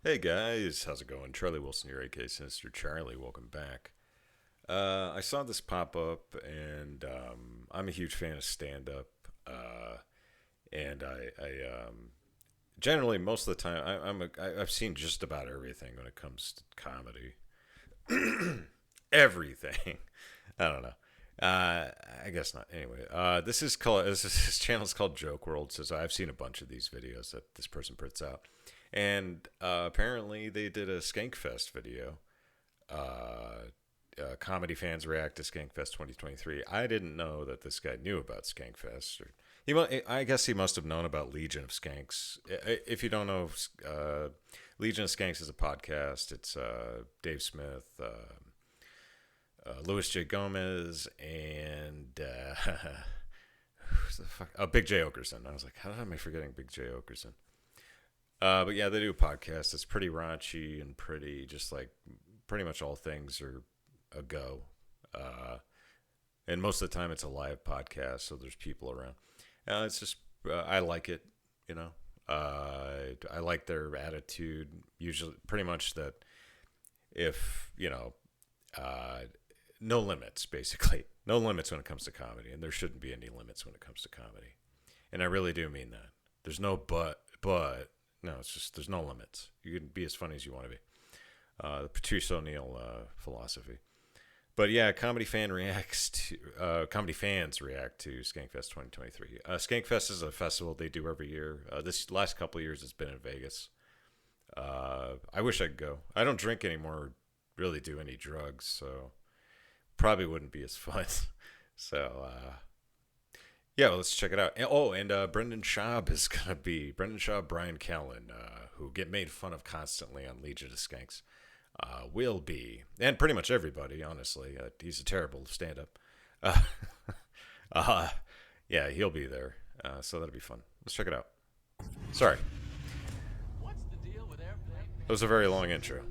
Hey guys, how's it going? Charlie Wilson, your AK Sinister Charlie. Welcome back. I saw this pop up, and I'm a huge fan of stand up. And generally, most of the time, I've seen just about everything when it comes to comedy. Everything. I don't know. I guess not. Anyway, this channel is called Joke World. So I've seen a bunch of these videos that this person puts out, and apparently they did a Skankfest video. Comedy fans react to Skankfest 2023. I didn't know that this guy knew about Skankfest. I guess he must have known about Legion of Skanks. If you don't know, Legion of Skanks is a podcast. It's Dave Smith, Louis J. Gomez, and who's the fuck? Oh, Big J. Okerson. I was like, how am I forgetting Big J. Okerson? But yeah, they do a podcast. It's pretty raunchy and pretty much all things are a go. And most of the time it's a live podcast, so there's people around. It's just, I like it, you know. I like their attitude, usually pretty much that if, no limits, basically. No limits when it comes to comedy, and there shouldn't be any limits when it comes to comedy. And I really do mean that. There's no no, it's just there's no limits. You can be as funny as you want to be. The Patrice O'Neill philosophy. But yeah, comedy fans react to Skankfest 2023. Skankfest is a festival they do every year. This last couple of years, it's been in Vegas. I wish I could go. I don't drink anymore, or really do any drugs, so probably wouldn't be as fun. So yeah, well, let's check it out. And Brendan Schaub is gonna be Brendan Schaub, Brian Callen, who get made fun of constantly on Legion of Skanks. Will be, and pretty much everybody, honestly. He's a terrible stand-up. Yeah, he'll be there, so that'll be fun. Let's check it out. Sorry. What's the deal with airplane? It was a very long intro.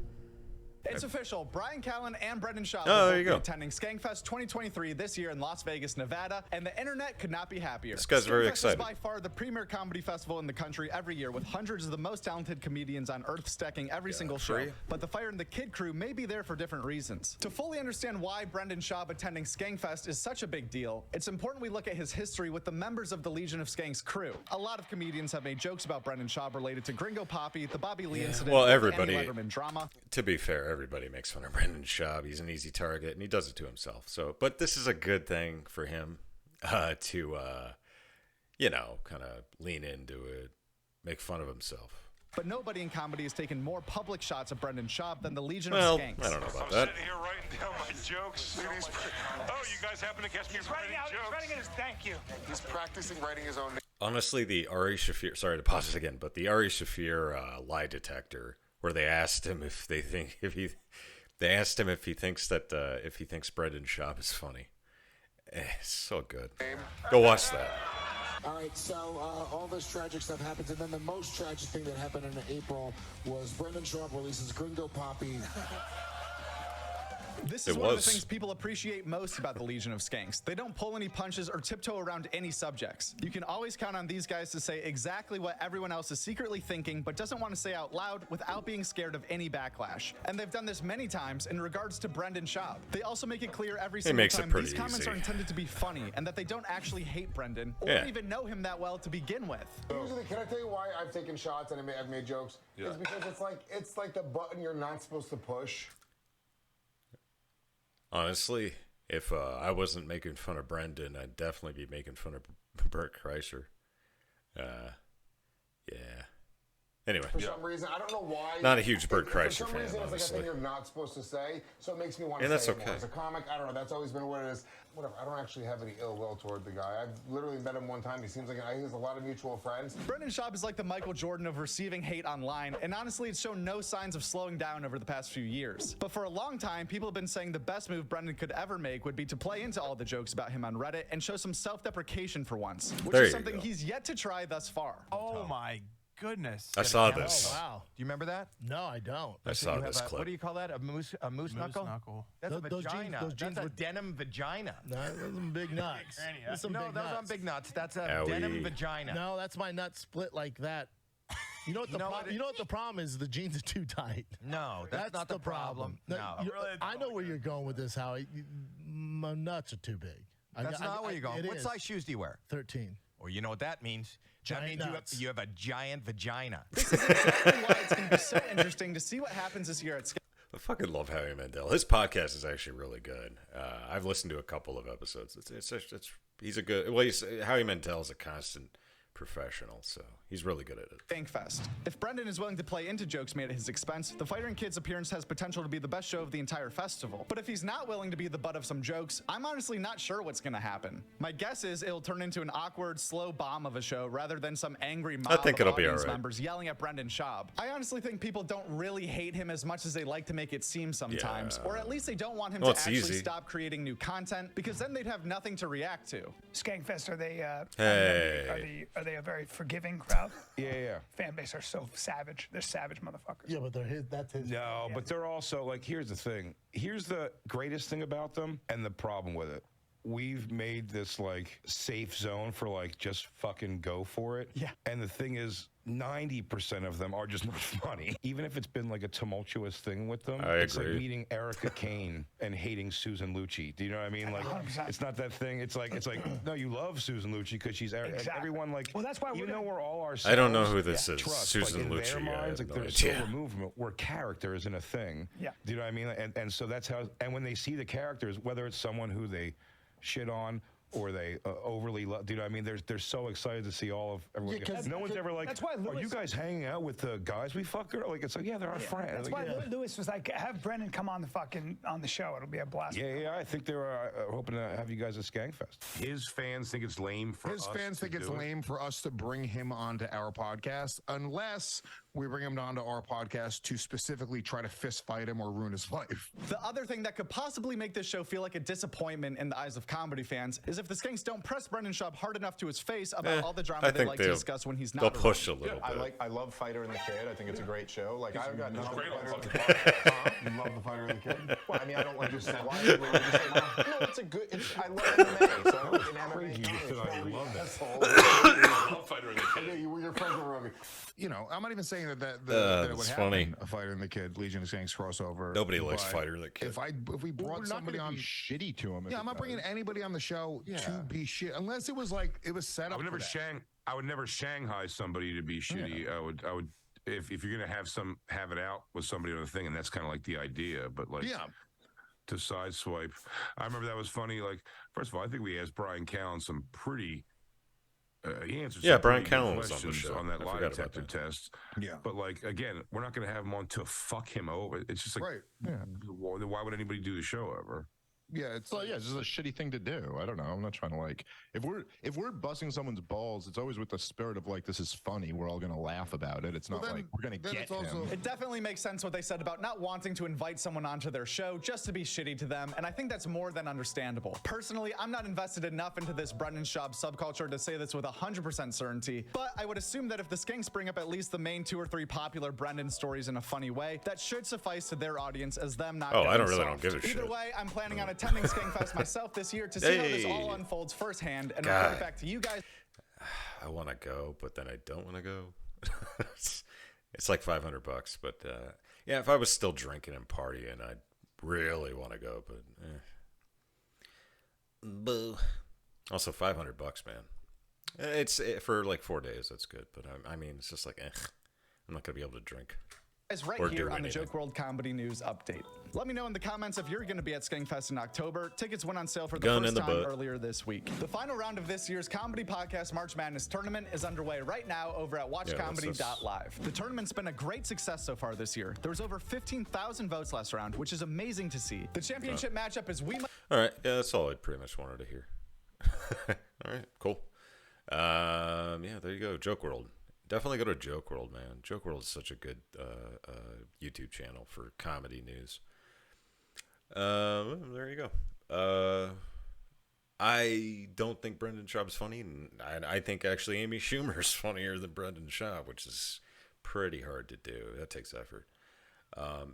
It's official. Brian Callen and Brendan Schaub there will you be go. attending Skankfest 2023 this year in Las Vegas, Nevada, and the internet could not be happier. This guy's very excited. Skankfest is by far the premier comedy festival in the country every year, with hundreds of the most talented comedians on earth stacking every single show. But the Fire and the Kid crew may be there for different reasons. To fully understand why Brendan Schaub attending Skankfest is such a big deal, it's important we look at his history with the members of the Legion of Skanks crew. A lot of comedians have made jokes about Brendan Schaub related to Gringo Papi, the Bobby Lee incident, Well, and everybody, Andy Letterman drama. To be fair, everybody makes fun of Brendan Schaub. He's an easy target, and he does it to himself. So, but this is a good thing for him to, kind of lean into it, make fun of himself. But nobody in comedy has taken more public shots of Brendan Schaub than the Legion Well, of Skanks. I don't know about I'm that. sitting here writing down my jokes. Oh, you guys happen to catch me writing jokes? He's writing his thank you. He's practicing writing his own. Honestly, the Ari Shafir, sorry to pause it again, but the Ari Shafir lie detector, where they asked him if he thinks Brendan Schaub is funny. It's so good. Go watch that. All right, so all this tragic stuff happens, and then the most tragic thing that happened in April was Brendan Schaub releases Gringo Papi. This is one of the things people appreciate most about the Legion of Skanks. They don't pull any punches or tiptoe around any subjects. You can always count on these guys to say exactly what everyone else is secretly thinking but doesn't want to say out loud without being scared of any backlash. And they've done this many times in regards to Brendan Schaub. They also make it clear every single time these comments are intended to be funny and that they don't actually hate Brendan or even know him that well to begin with. Usually, can I tell you why I've taken shots and I've made jokes? Yeah. It's because it's like the button you're not supposed to push. Honestly, if I wasn't making fun of Brendan, I'd definitely be making fun of Bert Kreischer. Yeah. Anyway. For some reason, I don't know why. Not a huge Bert Kreischer fan, For some reason, it's like a honestly. thing you're not supposed to say, so it makes me want to And that's say it more. okay. As a comic, I don't know. That's always been what it is. Whatever. I don't actually have any ill will toward the guy. I've literally met him one time. He seems like he has a lot of mutual friends. Brendan Schaub is like the Michael Jordan of receiving hate online, and honestly, it's shown no signs of slowing down over the past few years. But for a long time, people have been saying the best move Brendan could ever make would be to play into all the jokes about him on Reddit and show some self-deprecation for once, which is something he's yet to try thus far. Oh my goodness. I saw this. Oh, wow. Do you remember that? No, I don't. I saw this clip. What do you call that? A moose knuckle? That's a vagina. Those jeans That's a were- denim vagina. No, those are some big nuts. Those are some No, big those nuts. aren't big nuts. That's a Owie. denim vagina. No, that's my nut split like that. You know what the problem is? The jeans are too tight. No, that's not the problem. No. I know where you're going with this, Howie. My nuts are too big. That's not where you're going. What size shoes do you wear? 13. Well, you know what that means. Giant that means nuts. you have a giant vagina. This is exactly why it's going to be so interesting to see what happens this year at Skankfest. I fucking love Howie Mandel. His podcast is actually really good. I've listened to a couple of episodes. He's a good. Well, Howie Mandel is a constant professional, so he's really good at it. Skankfest. If Brendan is willing to play into jokes made at his expense, the Fighter and Kids appearance has potential to be the best show of the entire festival. But if he's not willing to be the butt of some jokes, I'm honestly not sure what's going to happen. My guess is it'll turn into an awkward, slow bomb of a show rather than some angry mob of audience members yelling at Brendan Schaub. I honestly think people don't really hate him as much as they like to make it seem sometimes, or at least they don't want him to actually stop creating new content, because then they'd have nothing to react to. Skankfest, are they? Are they a very forgiving crowd? Yeah. Fan base are so savage. They're savage motherfuckers. Yeah, but that's his. No, but they're also like. Here's the thing. Here's the greatest thing about them, and the problem with it. We've made this like safe zone for like just fucking go for it. Yeah. And the thing is, 90% of them are just not funny. Even if it's been like a tumultuous thing with them, it's like meeting Erica Kane and hating Susan Lucci. Do you know what I mean? Like, 100%. it's not that thing. It's like no, you love Susan Lucci because she's everyone like. Well, that's why even though we're all ourselves. I don't know who this is. Trust, Susan like, Lucci. In their minds, like there's so removed from it, where character isn't a thing. Yeah. Do you know what I mean? And so that's how. And when they see the characters, whether it's someone who they shit on or they overly love, do you know what I mean? They're so excited to see all of everyone. Yeah, no one's ever like, are you guys hanging out with the guys we fuck? Like, it's like, yeah, they're our friends. That's like, why Lewis was like, have Brendan come on the show. It'll be a blast. Yeah, I think they're hoping to have you guys at Skankfest. His fans think it's lame for us. His fans think it's lame for us to bring him onto our podcast, unless we bring him onto our podcast to specifically try to fist fight him or ruin his life. The other thing that could possibly make this show feel like a disappointment in the eyes of comedy fans is if the Skanks don't press Brendan Schaub hard enough to his face about all the drama they like to discuss when he's not around. They'll push a little bit. I love Fighter and the Kid. I think it's a great show. Like, I've got nothing. You love the Fighter and the Kid? Well, I mean, I don't like just why you just say, no, it's a good. I love MMA, so I don't think in MMA. You love that. love Fighter and the Kid. Your friends are rugby. You know, I'm not even saying that it would happen. A Fighter and the Kid, Legion of Skanks crossover. Nobody likes Fighter and the Kid. If we brought somebody on, shitty to him. Yeah, I'm not bringing anybody on the show to be shit unless it was like it was set up. I would never Shanghai somebody to be shitty. I would if you're gonna have it out with somebody on the thing, and that's kind of like the idea. But like, to sideswipe, I remember that was funny. Like, first of all, I think we asked Brian Callen some pretty. He answered some Brian pretty Callen good was on the show on that lie about detector that. test. Yeah, but like again, we're not going to have him on to fuck him over. It's just like, why would anybody do the show ever? Yeah, it's just a shitty thing to do. I don't know. I'm not trying to like if we're busting someone's balls, it's always with the spirit of like, this is funny. We're all gonna laugh about it. It's not like we're gonna get him. It definitely makes sense what they said about not wanting to invite someone onto their show just to be shitty to them, and I think that's more than understandable. Personally, I'm not invested enough into this Brendan Schaub subculture to say this with 100% certainty, but I would assume that if the Skanks bring up at least the main 2 or 3 popular Brendan stories in a funny way, that should suffice to their audience as them not I getting don't soft. give a shit. Either way, I'm planning on attending Skankfest myself this year to see how this all unfolds firsthand and report back to you guys. I want to go, but then I don't want to go. It's like $500, but if I was still drinking and partying, I'd really want to go, but boo. Also, $500, man. It's for like 4 days. That's good, but I mean, it's just like, I'm not gonna be able to drink. Right here on the Joke World Comedy News Update. Let me know in the comments if you're going to be at Skankfest in October. Tickets went on sale for the first time earlier this week. The final round of this year's Comedy Podcast March Madness tournament is underway right now over at watchcomedy.live. The tournament's been a great success so far this year. There was over 15,000 votes last round, which is amazing to see. The championship matchup is All right, that's all I pretty much wanted to hear. All right, cool. There you go, Joke World. Definitely go to Joke World, man. Joke World is such a good YouTube channel for comedy news. There you go. I don't think Brendan Schaub's funny, and I think actually Amy Schumer's funnier than Brendan Schaub, which is pretty hard to do. That takes effort.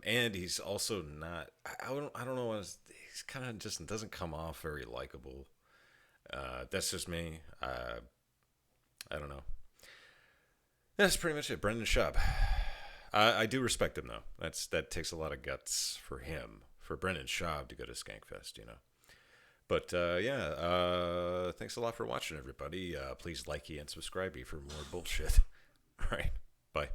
And he's also not. I don't know. He's kind of just doesn't come off very likable. That's just me. I don't know. That's pretty much it. Brendan Schaub. I do respect him though. That takes a lot of guts for him, for Brendan Schaub to go to Skankfest, you know. But thanks a lot for watching, everybody. Please like and subscribe for more bullshit. All right, bye.